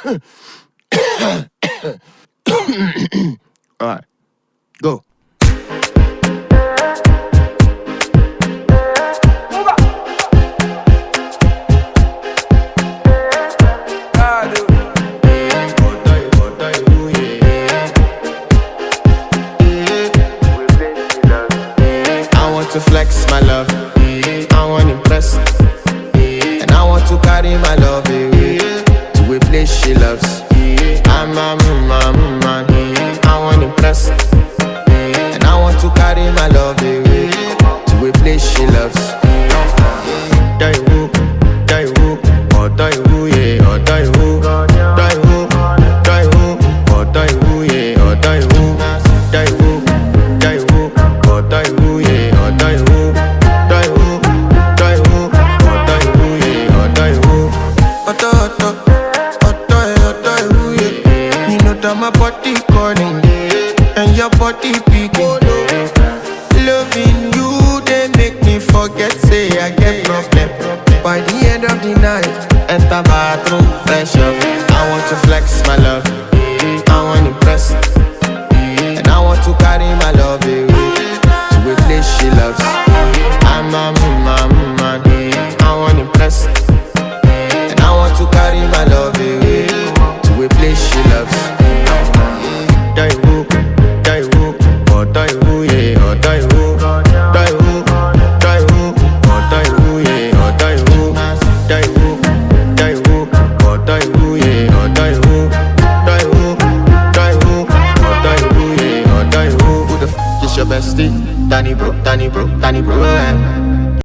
Alright, go. I want to flex my love, I want to impress, and I want to carry my love away to a place she loves. I'm a man, I want to impress, and I want to carry my love away to a place she loves. Die who, oh die who, yeah, oh die who, die who, oh die who, yeah, oh die who, die who, oh die who, yeah, oh die who, oh die who, yeah, oh die who. Yeah. You know that my body calling and your body picking. Loving you, they make me forget, say I get problem. By the end of the night, enter bathroom, fresh up. I want to flex my love, I want to impress, and I want to carry my love away to a place she loves. I'm a man, I want to impress,